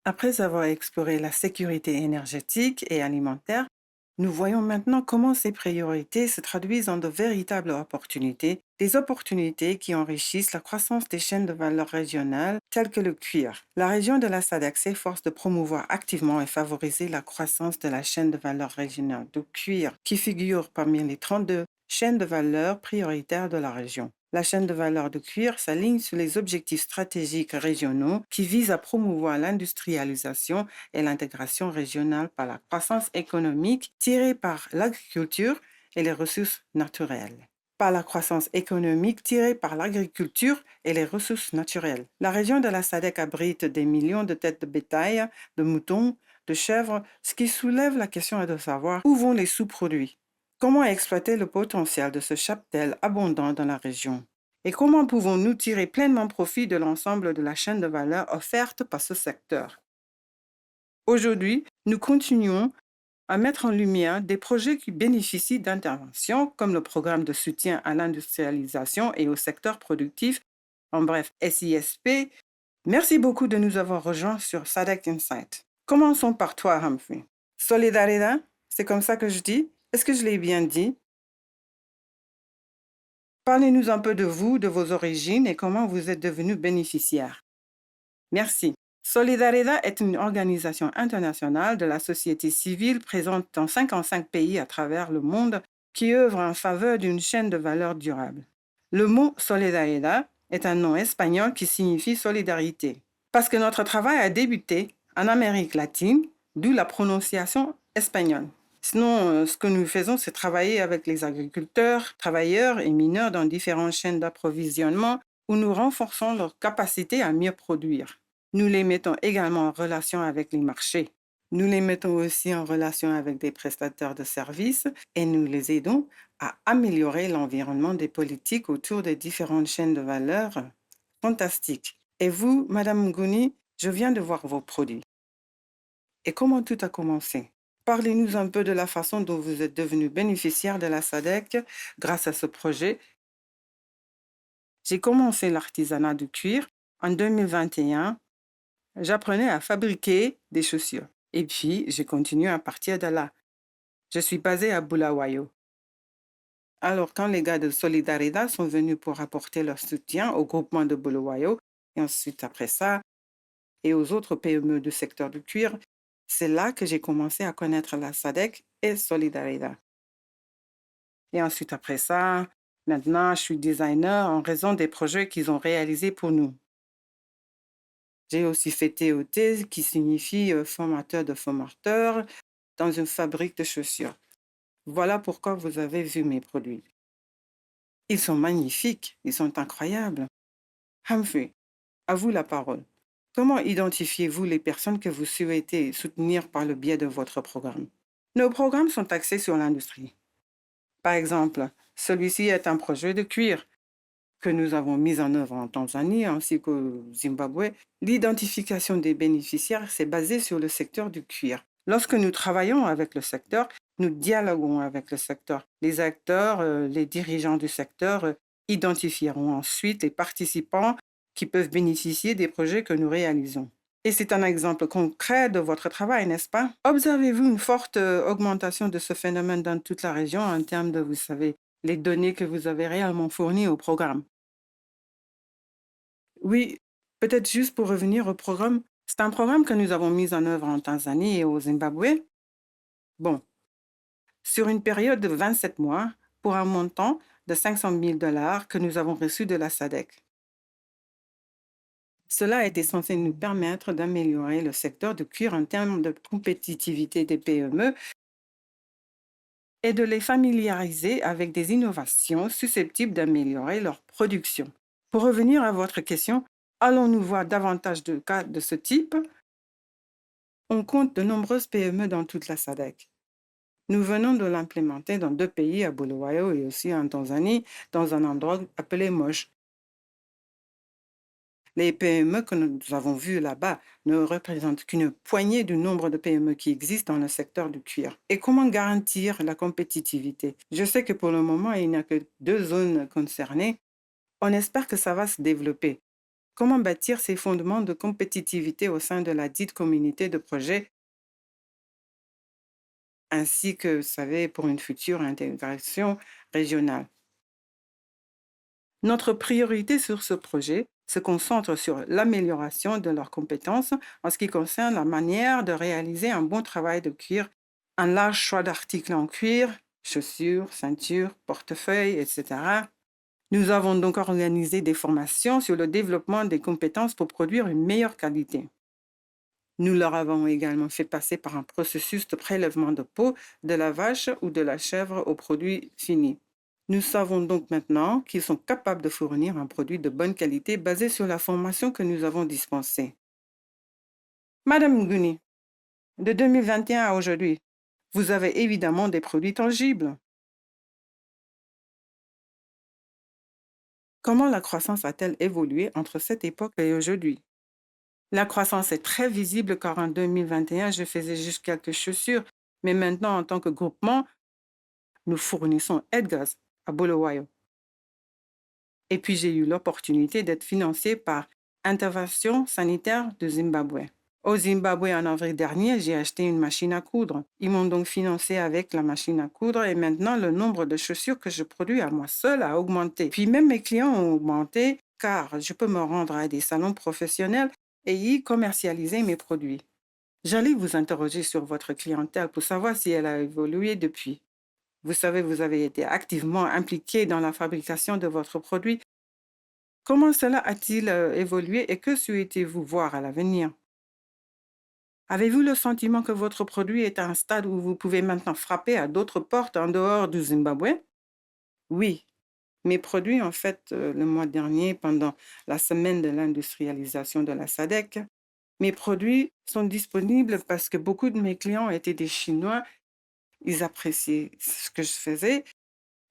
Après avoir exploré la sécurité énergétique et alimentaire, nous voyons maintenant comment ces priorités se traduisent en de véritables opportunités, des opportunités qui enrichissent la croissance des chaînes de valeur régionales telles que le cuir. La région de la SADC s'efforce de promouvoir activement et favoriser la croissance de la chaîne de valeur régionale de cuir qui figure parmi les 32 chaînes de valeur prioritaires de la région. La chaîne de valeur de cuir s'aligne sur les objectifs stratégiques régionaux qui visent à promouvoir l'industrialisation et l'intégration régionale par la croissance économique tirée par l'agriculture et les ressources naturelles. Par la croissance économique tirée par l'agriculture et les ressources naturelles. La région de la SADC abrite des millions de têtes de bétail, de moutons, de chèvres, ce qui soulève la question de savoir où vont les sous-produits. Comment exploiter le potentiel de ce cheptel abondant dans la région? Et comment pouvons-nous tirer pleinement profit de l'ensemble de la chaîne de valeur offerte par ce secteur? Aujourd'hui, nous continuons à mettre en lumière des projets qui bénéficient d'interventions comme le programme de soutien à l'industrialisation et au secteur productif, en bref SISP. Merci beaucoup de nous avoir rejoints sur SADC Insight. Commençons par toi, Humphrey. Solidaridad, c'est comme ça que je dis? Est-ce que je l'ai bien dit? Parlez-nous un peu de vous, de vos origines et comment vous êtes devenu bénéficiaire. Merci. Solidaridad est une organisation internationale de la société civile présente dans 55 pays à travers le monde qui œuvre en faveur d'une chaîne de valeur durable. Le mot Solidaridad est un nom espagnol qui signifie solidarité. Parce que notre travail a débuté en Amérique latine, d'où la prononciation espagnole. Sinon, ce que nous faisons, c'est travailler avec les agriculteurs, travailleurs et mineurs dans différentes chaînes d'approvisionnement où nous renforçons leur capacité à mieux produire. Nous les mettons également en relation avec les marchés. Nous les mettons aussi en relation avec des prestataires de services et nous les aidons à améliorer l'environnement des politiques autour des différentes chaînes de valeur. Fantastique. Et vous, Madame Ngouni, je viens de voir vos produits. Et comment tout a commencé? Parlez-nous un peu de la façon dont vous êtes devenu bénéficiaire de la SADC grâce à ce projet. J'ai commencé l'artisanat du cuir en 2021. J'apprenais à fabriquer des chaussures. Et puis, j'ai continué à partir de là. Je suis basée à Bulawayo. Alors, quand les gars de Solidaridad sont venus pour apporter leur soutien au groupement de Bulawayo, et ensuite après ça, et aux autres PME du secteur du cuir, c'est là que j'ai commencé à connaître la SADC et Solidaridad. Et ensuite après ça, maintenant, je suis designer en raison des projets qu'ils ont réalisés pour nous. J'ai aussi fait TOT, qui signifie formateur de formateurs, dans une fabrique de chaussures. Voilà pourquoi vous avez vu mes produits. Ils sont magnifiques, ils sont incroyables. Humphrey, à vous la parole. Comment identifiez-vous les personnes que vous souhaitez soutenir par le biais de votre programme? Nos programmes sont axés sur l'industrie. Par exemple, celui-ci est un projet de cuir que nous avons mis en œuvre en Tanzanie ainsi qu'au Zimbabwe. L'identification des bénéficiaires s'est basée sur le secteur du cuir. Lorsque nous travaillons avec le secteur, nous dialoguons avec le secteur. Les acteurs, les dirigeants du secteur identifieront ensuite les participants qui peuvent bénéficier des projets que nous réalisons. Et c'est un exemple concret de votre travail, n'est-ce pas? Observez-vous une forte augmentation de ce phénomène dans toute la région en termes de, vous savez, les données que vous avez réellement fournies au programme? Oui, peut-être juste pour revenir au programme. C'est un programme que nous avons mis en œuvre en Tanzanie et au Zimbabwe. Bon, sur une période de 27 mois, pour un montant de 500 000 dollars que nous avons reçu de la SADC. Cela était censé nous permettre d'améliorer le secteur du cuir en termes de compétitivité des PME et de les familiariser avec des innovations susceptibles d'améliorer leur production. Pour revenir à votre question, allons-nous voir davantage de cas de ce type? On compte de nombreuses PME dans toute la SADC. Nous venons de l'implémenter dans 2 pays, à Bulawayo et aussi en Tanzanie, dans un endroit appelé Mosh. Les PME que nous avons vues là-bas ne représentent qu'une poignée du nombre de PME qui existent dans le secteur du cuir. Et comment garantir la compétitivité? Je sais que pour le moment, il n'y a que 2 zones concernées. On espère que ça va se développer. comment bâtir ces fondements de compétitivité au sein de la dite communauté de projet, ainsi que, vous savez, pour une future intégration régionale. Notre priorité sur ce projet se concentre sur l'amélioration de leurs compétences en ce qui concerne la manière de réaliser un bon travail de cuir, un large choix d'articles en cuir, chaussures, ceintures, portefeuilles, etc. Nous avons donc organisé des formations sur le développement des compétences pour produire une meilleure qualité. Nous leur avons également fait passer par un processus de prélèvement de peau de la vache ou de la chèvre au produit fini. Nous savons donc maintenant qu'ils sont capables de fournir un produit de bonne qualité basé sur la formation que nous avons dispensée. Madame Nguni, de 2021 à aujourd'hui, vous avez évidemment des produits tangibles. Comment la croissance a-t-elle évolué entre cette époque et aujourd'hui? La croissance est très visible car en 2021, je faisais juste quelques chaussures, mais maintenant, en tant que groupement, nous fournissons Edgars à Bulawayo. Et puis, j'ai eu l'opportunité d'être financé par Intervention sanitaire de Zimbabwe. Au Zimbabwe, en avril dernier, j'ai acheté une machine à coudre. Ils m'ont donc financé avec la machine à coudre et maintenant, le nombre de chaussures que je produis à moi seule a augmenté. Puis même mes clients ont augmenté car je peux me rendre à des salons professionnels et y commercialiser mes produits. J'allais vous interroger sur votre clientèle pour savoir si elle a évolué depuis. Vous savez, vous avez été activement impliqué dans la fabrication de votre produit. Comment cela a-t-il évolué et que souhaitez-vous voir à l'avenir? Avez-vous le sentiment que votre produit est à un stade où vous pouvez maintenant frapper à d'autres portes en dehors du Zimbabwe? Oui, mes produits, en fait, le mois dernier, pendant la semaine de l'industrialisation de la SADC, mes produits sont disponibles parce que beaucoup de mes clients étaient des Chinois. Ils appréciaient ce que je faisais.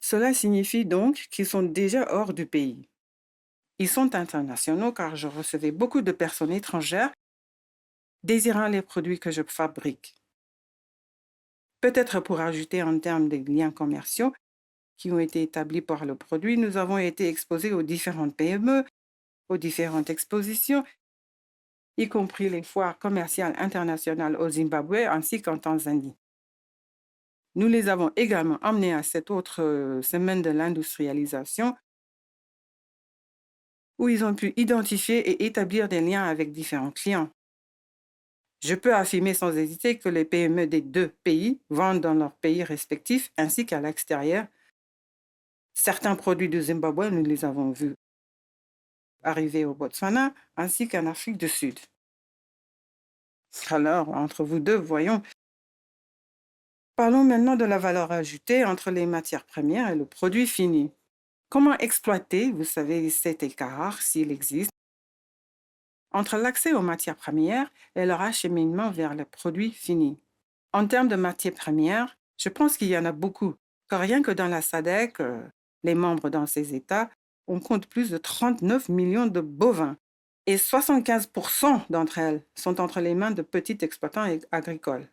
Cela signifie donc qu'ils sont déjà hors du pays. Ils sont internationaux car je recevais beaucoup de personnes étrangères désirant les produits que je fabrique. Peut-être pour ajouter en termes de liens commerciaux qui ont été établis par le produit, nous avons été exposés aux différentes PME, aux différentes expositions, y compris les foires commerciales internationales au Zimbabwe ainsi qu'en Tanzanie. Nous les avons également emmenés à cette autre semaine de l'industrialisation où ils ont pu identifier et établir des liens avec différents clients. Je peux affirmer sans hésiter que les PME des deux pays vendent dans leurs pays respectifs ainsi qu'à l'extérieur. Certains produits du Zimbabwe, nous les avons vus arriver au Botswana ainsi qu'en Afrique du Sud. Alors, entre vous deux, voyons. Parlons maintenant de la valeur ajoutée entre les matières premières et le produit fini. Comment exploiter, vous savez, cet écart, s'il existe, entre l'accès aux matières premières et leur acheminement vers le produit fini? En termes de matières premières, je pense qu'il y en a beaucoup, car rien que dans la SADC, les membres dans ces États, on compte plus de 39 millions de bovins et 75% d'entre elles sont entre les mains de petits exploitants agricoles.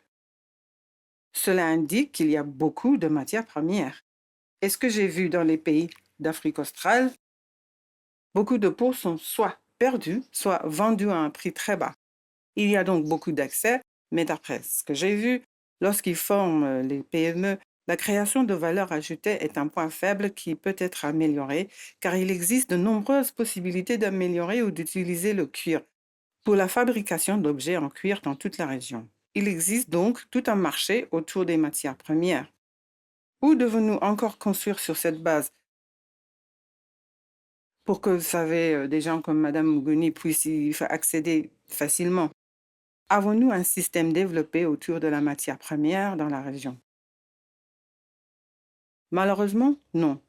Cela indique qu'il y a beaucoup de matières premières. Et ce que j'ai vu dans les pays d'Afrique australe, beaucoup de peaux sont soit perdues, soit vendues à un prix très bas. Il y a donc beaucoup d'accès, mais d'après ce que j'ai vu, lorsqu'ils forment les PME, la création de valeur ajoutée est un point faible qui peut être amélioré, car il existe de nombreuses possibilités d'améliorer ou d'utiliser le cuir pour la fabrication d'objets en cuir dans toute la région. Il existe donc tout un marché autour des matières premières. Où devons-nous encore construire sur cette base pour que, vous savez, des gens comme Madame Muguni puissent y accéder facilement? Avons-nous un système développé autour de la matière première dans la région? Malheureusement, non.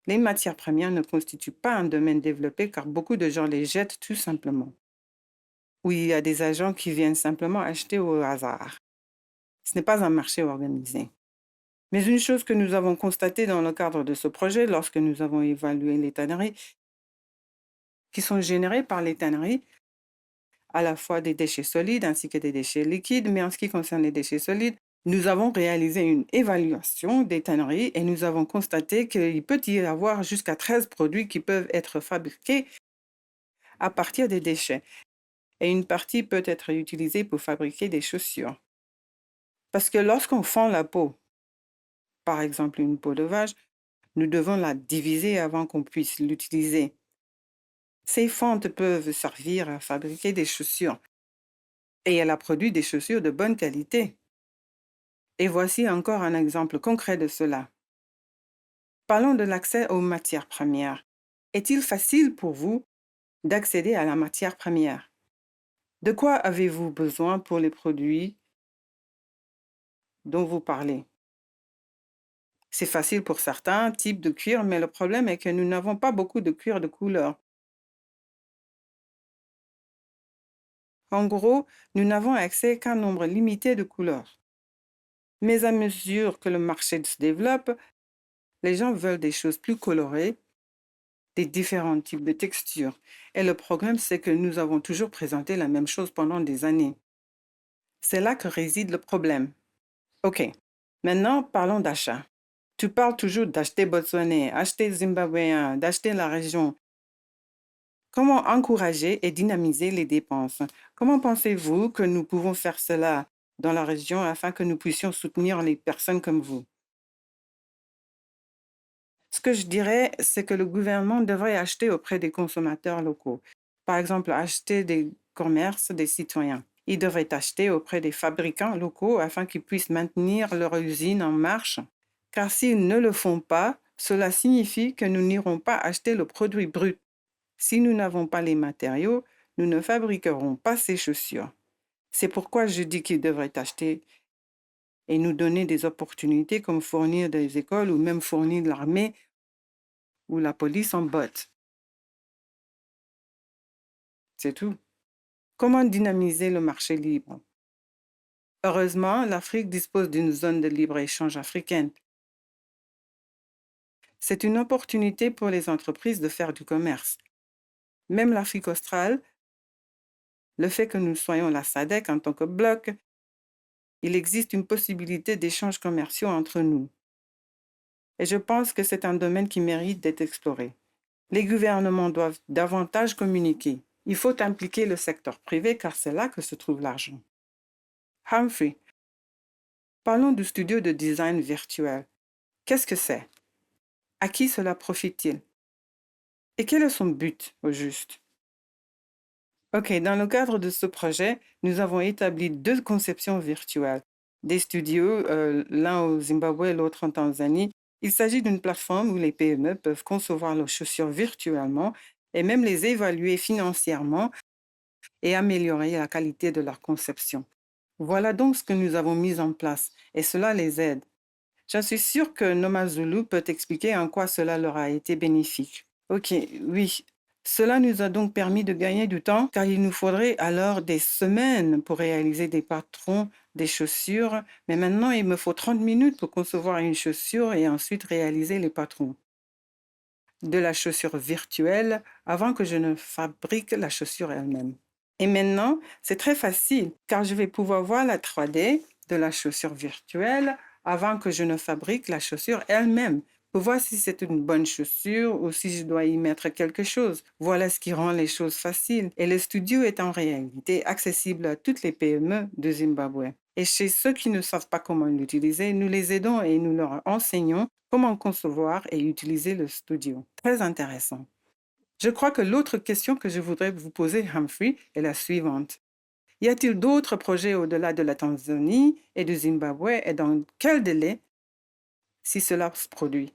Les matières premières ne constituent pas un domaine développé car beaucoup de gens les jettent tout simplement. Ou il y a des agents qui viennent simplement acheter au hasard. Ce n'est pas un marché organisé. Mais une chose que nous avons constatée dans le cadre de ce projet, lorsque nous avons évalué les tanneries, qui sont générées par les tanneries, à la fois des déchets solides ainsi que des déchets liquides, mais en ce qui concerne les déchets solides, nous avons réalisé une évaluation des tanneries et nous avons constaté qu'il peut y avoir jusqu'à 13 produits qui peuvent être fabriqués à partir des déchets et une partie peut être utilisée pour fabriquer des chaussures. Parce que lorsqu'on fend la peau, par exemple une peau de vache, nous devons la diviser avant qu'on puisse l'utiliser. Ces fentes peuvent servir à fabriquer des chaussures et elle a produit des chaussures de bonne qualité. Et voici encore un exemple concret de cela. Parlons de l'accès aux matières premières. Est-il facile pour vous d'accéder à la matière première? De quoi avez-vous besoin pour les produits dont vous parlez? C'est facile pour certains types de cuir, mais le problème est que nous n'avons pas beaucoup de cuir de couleur. En gros, nous n'avons accès qu'à un nombre limité de couleurs. Mais à mesure que le marché se développe, les gens veulent des choses plus colorées, des différents types de textures. Et le problème, c'est que nous avons toujours présenté la même chose pendant des années. C'est là que réside le problème. OK, maintenant parlons d'achat. Tu parles toujours d'acheter botswanais, acheter zimbabwéen, d'acheter la région. Comment encourager et dynamiser les dépenses? Comment pensez-vous que nous pouvons faire cela dans la région afin que nous puissions soutenir les personnes comme vous? Ce que je dirais, c'est que le gouvernement devrait acheter auprès des consommateurs locaux. Par exemple, acheter des commerces des citoyens. Ils devraient acheter auprès des fabricants locaux afin qu'ils puissent maintenir leur usine en marche. Car s'ils ne le font pas, cela signifie que nous n'irons pas acheter le produit brut. Si nous n'avons pas les matériaux, nous ne fabriquerons pas ces chaussures. C'est pourquoi je dis qu'ils devraient acheter et nous donner des opportunités comme fournir des écoles ou même fournir de l'armée ou la police en bottes. C'est tout. Comment dynamiser le marché libre? Heureusement, l'Afrique dispose d'une zone de libre-échange africaine. C'est une opportunité pour les entreprises de faire du commerce. Même l'Afrique australe, le fait que nous soyons la SADC en tant que bloc, il existe une possibilité d'échanges commerciaux entre nous. Et je pense que c'est un domaine qui mérite d'être exploré. Les gouvernements doivent davantage communiquer. Il faut impliquer le secteur privé car c'est là que se trouve l'argent. Humphrey, parlons du studio de design virtuel. Qu'est-ce que c'est? À qui cela profite-t-il? Et quel est son but, au juste? OK, dans le cadre de ce projet, nous avons établi 2 conceptions virtuelles. Des studios, l'un au Zimbabwe et l'autre en Tanzanie. Il s'agit d'une plateforme où les PME peuvent concevoir leurs chaussures virtuellement et même les évaluer financièrement et améliorer la qualité de leur conception. Voilà donc ce que nous avons mis en place et cela les aide. J'en suis sûre que Noma Zulu peut expliquer en quoi cela leur a été bénéfique. OK, oui. Cela nous a donc permis de gagner du temps car il nous faudrait alors des semaines pour réaliser des patrons, des chaussures, mais maintenant il me faut 30 minutes pour concevoir une chaussure et ensuite réaliser les patrons de la chaussure virtuelle avant que je ne fabrique la chaussure elle-même. Et maintenant, c'est très facile car je vais pouvoir voir la 3D de la chaussure virtuelle avant que je ne fabrique la chaussure elle-même pour voir si c'est une bonne chaussure ou si je dois y mettre quelque chose. Voilà ce qui rend les choses faciles. Et le studio est en réalité accessible à toutes les PME de Zimbabwe. Et chez ceux qui ne savent pas comment l'utiliser, nous les aidons et nous leur enseignons comment concevoir et utiliser le studio. Très intéressant. Je crois que l'autre question que je voudrais vous poser, Humphrey, est la suivante. Y a-t-il d'autres projets au-delà de la Tanzanie et du Zimbabwe et dans quel délai si cela se produit?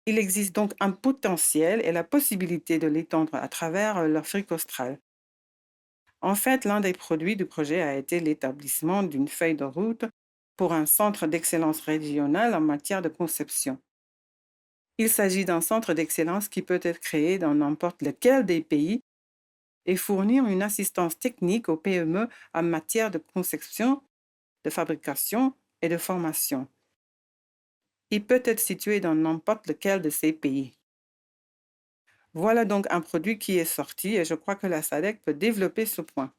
Il existe donc un potentiel et la possibilité de l'étendre à travers l'Afrique australe. En fait, l'un des produits du projet a été l'établissement d'une feuille de route pour un centre d'excellence régional en matière de conception. Il s'agit d'un centre d'excellence qui peut être créé dans n'importe lequel des pays et fournir une assistance technique aux PME en matière de conception, de fabrication et de formation. Il peut être situé dans n'importe lequel de ces pays. Voilà donc un produit qui est sorti et je crois que la SADC peut développer ce point.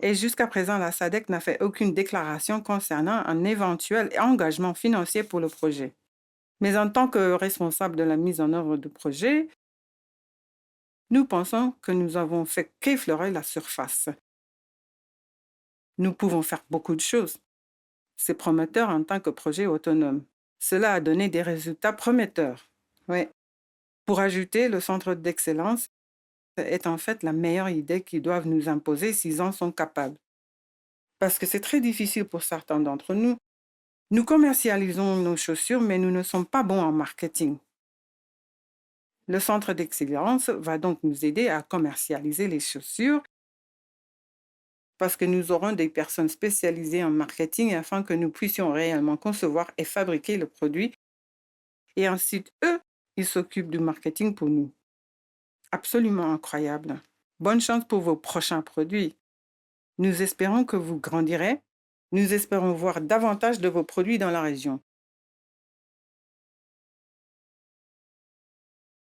Et jusqu'à présent, la SADC n'a fait aucune déclaration concernant un éventuel engagement financier pour le projet. Mais en tant que responsable de la mise en œuvre du projet, nous pensons que nous avons fait qu'effleurer la surface. Nous pouvons faire beaucoup de choses. C'est prometteur en tant que projet autonome. Cela a donné des résultats prometteurs. Oui. Pour ajouter, le centre d'excellence est en fait la meilleure idée qu'ils doivent nous imposer s'ils en sont capables. Parce que c'est très difficile pour certains d'entre nous. Nous commercialisons nos chaussures, mais nous ne sommes pas bons en marketing. Le centre d'excellence va donc nous aider à commercialiser les chaussures parce que nous aurons des personnes spécialisées en marketing afin que nous puissions réellement concevoir et fabriquer le produit. Et ensuite, eux, ils s'occupent du marketing pour nous. Absolument incroyable. Bonne chance pour vos prochains produits. Nous espérons que vous grandirez. Nous espérons voir davantage de vos produits dans la région.